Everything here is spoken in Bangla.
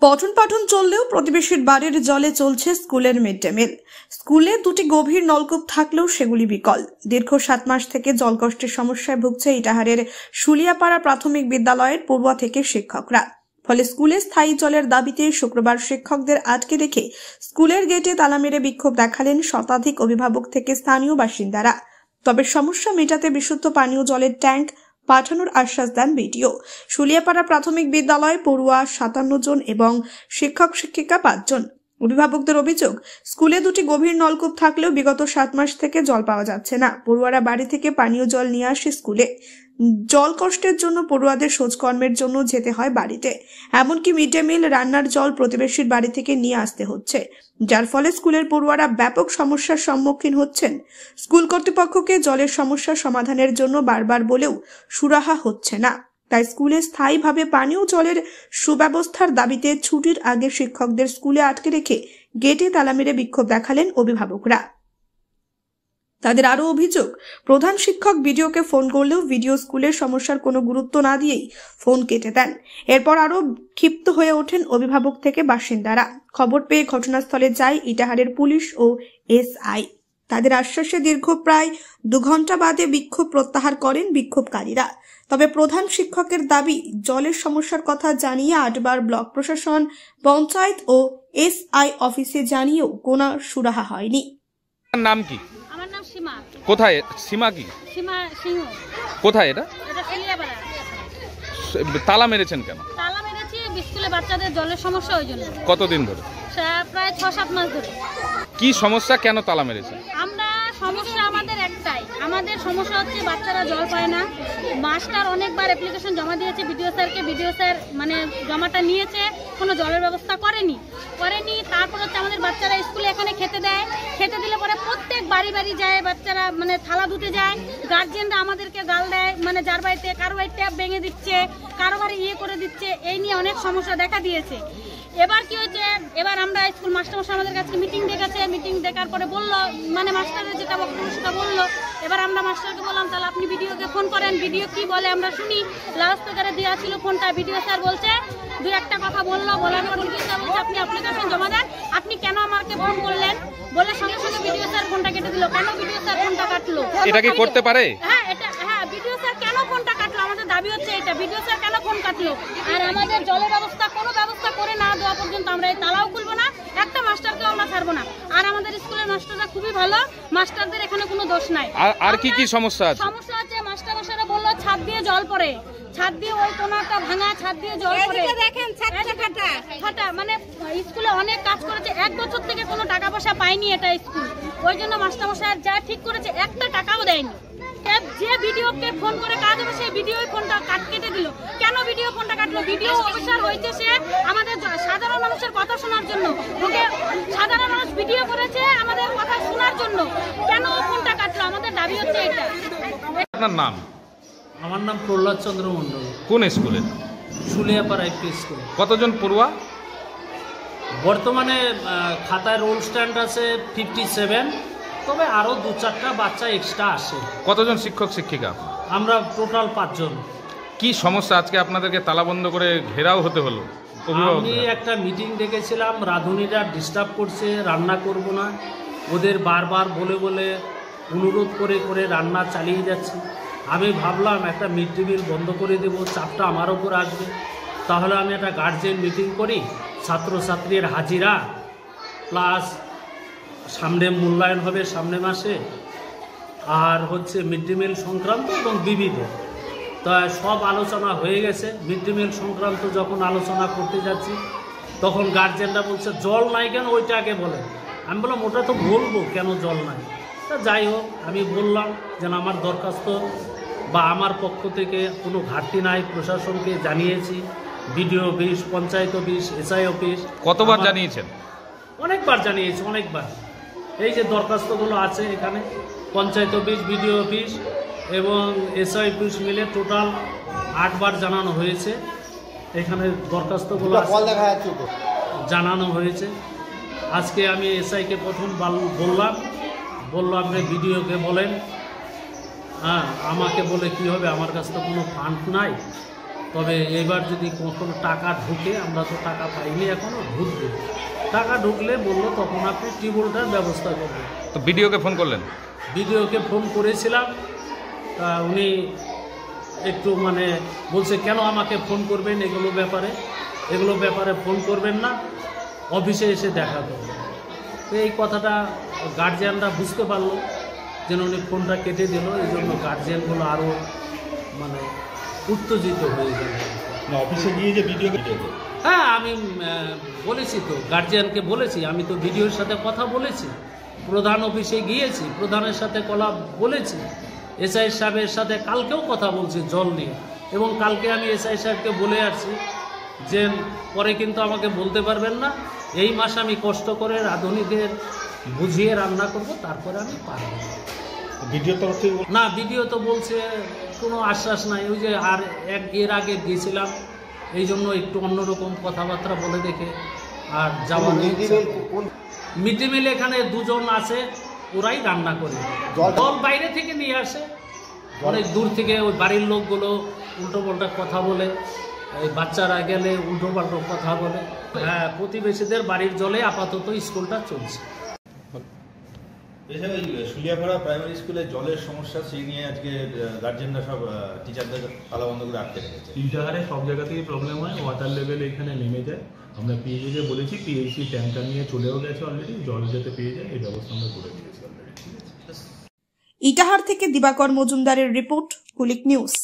পঠন পাঠন চললেও প্রতিবেশীর বাড়ির জলে চলছে স্কুলের মিড ডে মিল। স্কুলে দুটি গভীর নলকূপ থাকলেও সেগুলি বিকল। দীর্ঘ 7 মাস থেকে জলকষ্টের সমস্যায় ভুগছে ইটাহারের শুলিয়াপাড়া প্রাথমিক বিদ্যালয়ের পড়ুয়া থেকে শিক্ষকরা। ফলে স্কুলে স্থায়ী জলের দাবিতে শুক্রবার শিক্ষকদের আটকে রেখে স্কুলের গেটে তালা মেরে বিক্ষোভ দেখালেন শতাধিক অভিভাবক থেকে স্থানীয় বাসিন্দারা। তবে সমস্যা মেটাতে বিশুদ্ধ পানীয় জলের ট্যাঙ্ক পাঠানোর আশ্বাস দেন বিডিও। শুলিয়াপাড়া প্রাথমিক বিদ্যালয়ে পড়ুয়া 57 জন এবং শিক্ষক শিক্ষিকা 5 জন। অভিভাবকদের অভিযোগ, স্কুলে দুটি গভীর নলকূপ থাকলেও বিগত 7 মাস থেকে জল পাওয়া যাচ্ছে না। পড়ুয়ারা বাড়ি থেকে পানীয় জল নিয়ে আসে স্কুলে। জল কষ্টের জন্য পড়ুয়াদের শৌচকর্মের জন্য যেতে হয় বাড়িতে। এমনকি মিড ডে মিল রান্নার জল প্রতিবেশীর বাড়ি থেকে নিয়ে আসতে হচ্ছে, যার ফলে স্কুলের পড়ুয়ারা ব্যাপক সমস্যার সম্মুখীন হচ্ছেন। স্কুল কর্তৃপক্ষকে জলের সমস্যা সমাধানের জন্য বারবার বলেও সুরাহা হচ্ছে না। তাই স্কুলে স্থায়ীভাবে পানীয় জলের সুব্যবস্থার দাবিতে ছুটির আগে শিক্ষকদের স্কুলে আটকে রেখে গেটে তালা মেরে বিক্ষোভ দেখালেন অভিভাবকরা। তাদের আরো অভিযোগ, প্রধান শিক্ষক ভিডিওকে ফোন করলেও ভিডিও স্কুলের সমস্যার কোনো গুরুত্ব না দিয়েই ফোন কেটে দেন। এরপর আরো ক্ষিপ্ত হয়ে ওঠেন অভিভাবক থেকে বাসিন্দারা। খবর পেয়ে ঘটনাস্থলে যায় ইটাহারের পুলিশ ও এসআই। তাদের আশ্বাসে দীর্ঘ প্রায় 2 ঘন্টা বাদে বিক্ষোভ প্রত্যাহার করেন বিক্ষোভকারীরা। তবে প্রধান শিক্ষকের দাবি, জলের সমস্যার কথা জানিয়ে 8 বার ব্লক প্রশাসন, পঞ্চায়েত ও এসআই অফিসে জানিয়েও কোনো সুরাহা হয়নি। নাম কি? আমার নাম সীমা। কোথায় সীমা? কি সীমা সিংহ। কোথায় এটা? এটা শুলিয়াপাড়া। তালা মেরেছেন কেন? তালা মেরেছি স্কুলে বাচ্চাদের জলের সমস্যা ওই জন্য। কতদিন ধরে? প্রায় 6-7 মাস ধরে। কি সমস্যা, কেন তালা মেরেছেন? সমস্যা আমাদের একটাই, আমাদের সমস্যা হচ্ছে বাচ্চারা জল পায় না। মাস্টার অনেকবার অ্যাপ্লিকেশন জমা দিয়েছে বিডিও স্যারকে, বিডিও স্যার মানে জমাটা নিয়েছে, কোনো জলের ব্যবস্থা করেনি। তারপর হচ্ছে আমাদের বাচ্চারা স্কুলে এখানে খেতে দেয়, খেতে দিলে পরে প্রত্যেক বাড়ি বাড়ি যায় বাচ্চারা, মানে থালা ধুতে যায়। গার্জিয়ানরা আমাদেরকে গাল দেয়, মানে যার বাড়িতে কারো বাড়ির ট্যাপ ভেঙে দিচ্ছে, কারো বাড়ি করে দিচ্ছে। এই নিয়ে অনেক সমস্যা দেখা দিয়েছে। এবার কি হয়েছে, এবার আমরা স্কুল মাস্টারমশাই আমাদের কাছে মিটিং ডেকেছে। মিটিং ডেকার পরে বললো, মানে মাস্টারের যেটা বক্তব্য সেটা বললো। এবার আমরা মাস্টারকে বললাম তাহলে আপনি ভিডিওকে ফোন করেন, ভিডিও কি বলে আমরা শুনি। লাউড স্পিকারে দেওয়া ছিল ফোনটা। ভিডিও স্যার বলছে 2-1টা কথা বললো, বলার পর ভিডিও স্যার বলছে আপনি অ্যাপ্লিকেশন জমা দেন, আপনি কেন আমাকে ফোন করলেন বলে সঙ্গে সঙ্গে ভিডিও স্যার ফোনটা কেটে দিল। কেন ভিডিও স্যার ফোনটা কাটলো? এটা কি করতে পারে? হ্যাঁ, ভিডিও স্যার কেন ফোনটা কাটলো? আমাদের দাবি হচ্ছে এটা, ভিডিও স্যার কেন ফোন কাটলো? আর আমাদের জলের ব্যবস্থা কোনো ব্যবস্থা করে না দেওয়া পর্যন্ত আমরা এই তালাও খুলবো না, একটা মাস্টারকেও আমরা ছাড়বো না। আর আমাদের স্কুলের মাস্টাররা খুবই ভালো, মাস্টারদের এখানে কোনো দোষ নাই। আর কি কি সমস্যা আছে? সমস্যা আছে, মাস্টারমশাইরা বললো ছাদ দিয়ে জল পড়ে, ছাদ দিয়ে ওই কোনাটা ভাঙা, ছাদ দিয়ে জল পড়ে। দেখেন ফাটা, মানে স্কুলে অনেক কাজ করেছে, 1 বছর থেকে কোনো টাকা পয়সা পায়নি এটা স্কুল। ওই জন্য মাস্টারমশাই যা ঠিক করেছে একটা টাকাও দেয়নি। যে ভিডিওকে ফোন করে কাজ হবে সেই ভিডিওই ফোনটা কেটে দিল। কেন ভিডিও ফোনটা কাটলো? ভিডিও অফিসার হয়েছে সে আমাদের সাধারণ মানুষের কথা শোনার জন্য। ওকে সাধারণ মানুষ ভিডিও করেছে আমাদের কথা শোনার জন্য, কেন ফোনটা কাটলো? আমাদের দাবি হচ্ছে এটা। আপনার নাম? আমার নাম প্রহ্লাদ চন্দ্র মণ্ডল। কোন স্কুলে? শুলিয়াপাড়া একটি স্কুল। কতজন পড়ুয়া? বর্তমানে খাতায় রোল স্ট্যান্ড আছে 57, তবে আরও 2-4টা বাচ্চা এক্সট্রা আসে। কতজন শিক্ষক শিক্ষিকা? আমরা টোটাল 5 জন। কি সমস্যা আজকে আপনাদেরকে তালাবন্ধ করে ঘেরাও হতে হলো? আমি একটা মিটিং ডেকেছিলাম, রাঁধুনিরা ডিস্টার্ব করছে, রান্না করব না। ওদের বারবার বলে বলে অনুরোধ করে করে রান্না চালিয়ে যাচ্ছে। আমি ভাবলাম একটা মিড ডে মিল বন্ধ করে দেবো, চাপটা আমার ওপর আসবে। তাহলে আমি একটা গার্জেন মিটিং করি, ছাত্রছাত্রীর হাজিরা প্লাস সামনে মূল্যায়ন হবে সামনে মাসে, আর হচ্ছে মিড ডে মিল সংক্রান্ত এবং বিবিধ। তা সব আলোচনা হয়ে গেছে। মিড ডে মিল সংক্রান্ত যখন আলোচনা করতে যাচ্ছি তখন গার্জেনরা বলছে জল নাই কেন, ওইটা আগে বলেন। আমি বললাম ওটা তো বলবো কেন জল নাই। তা যাই হোক, আমি বললাম যেন আমার দরখাস্ত বা আমার পক্ষ থেকে কোনো ঘাটতি নাই, প্রশাসনকে জানিয়েছি, BDO office, panchayat office, SI office. কতবার জানিয়েছেন? অনেকবার জানিয়েছি, অনেকবার। এই যে দরখাস্তগুলো আছে এখানে, পঞ্চায়েত অফিস, বিডিও অফিস এবং এসআই অফিস মিলে টোটাল 8 বার জানানো হয়েছে। এখানে দরখাস্তগুলো জানানো হয়েছে। আজকে আমি এসআইকে প্রথম বললাম আপনি বিডিওকে বলেন। আমাকে বলে কি হবে, আমার কাছে তো কোনো ফান্ড নাই। তবে এবার যদি কোনো টাকা ঢুকে, আমরা তো টাকা পাইনি এখনও, ঢুকবে, টাকা ঢুকলে বললো তখন আপনি টিউবওয়েলটার ব্যবস্থা করবেন। তো বিডিওকে ফোন করলেন? বিডিওকে ফোন করেছিলাম, তা উনি একটু মানে বলছে কেন আমাকে ফোন করবেন, এগুলো ব্যাপারে ফোন করবেন না, অফিসে এসে দেখা করবেন। তো এই কথাটা গার্জিয়ানরা বুঝতে পারলো, যেন উনি ফোনটা কেটে দিল, এই জন্য গার্জিয়ানগুলো আরও মানে উত্তেজিত হয়ে গেল। অফিসে গিয়ে যে ভিডিও, হ্যাঁ আমি বলেছি তো, গার্জিয়ানকে বলেছি, আমি তো ভিডিওর সাথে কথা বলেছি, প্রধান অফিসে গিয়েছি, প্রধানের সাথে বলেছি, এসআই সাহেবের সাথে কালকেও কথা বলছি জল নিয়ে, এবং কালকে আমি এসআই সাহেবকে বলে আসছি যে পরে কিন্তু আমাকে বলতে পারবেন না, এই মাস আমি কষ্ট করে রাঁধুনিদের বুঝিয়ে রান্না করব, তারপরে আমি পারব ভিডিও তরফ থেকে না। ভিডিও তো বলছে কোনো আশ্বাস নাই, ওই যে আর এর আগে গিয়েছিলাম, এই জন্য একটু অন্যরকম কথাবার্তা বলে দেখে আর যাওয়ার। মিড ডে মিল এখানে দুজন আছে, ওরাই রান্না করে, জল বাইরে থেকে নিয়ে আসে, অনেক দূর থেকে। ওই বাড়ির লোকগুলো উল্টো পাল্টা কথা বলে, এই বাচ্চারা গেলে উল্টো পাল্টা কথা বলে। হ্যাঁ, প্রতিবেশীদের বাড়ির জলে আপাতত স্কুলটা চলছে। এছাড়া এই শুলিয়াপাড়া প্রাইমারি স্কুলে জলের সমস্যা, সেই নিয়ে আজকে গার্জেনরা সব টিচারদের তালা বন্ধ করে আটকে রেখেছে। ইটাহারে সব জায়গা থেকে প্রবলেম হয়, ওয়াটার লেভেল এখানে নেমে যায়। আমরা পিএইচকে বলেছি, পিএইচি ট্যাঙ্কার নিয়ে চলেও গেছে অলরেডি, জল যাতে পেয়ে যায় এই ব্যবস্থা আমরা করে দিয়েছি অলরেডি। ইটাহার থেকে দিবাকর মজুমদারের রিপোর্ট, কুলিক নিউজ।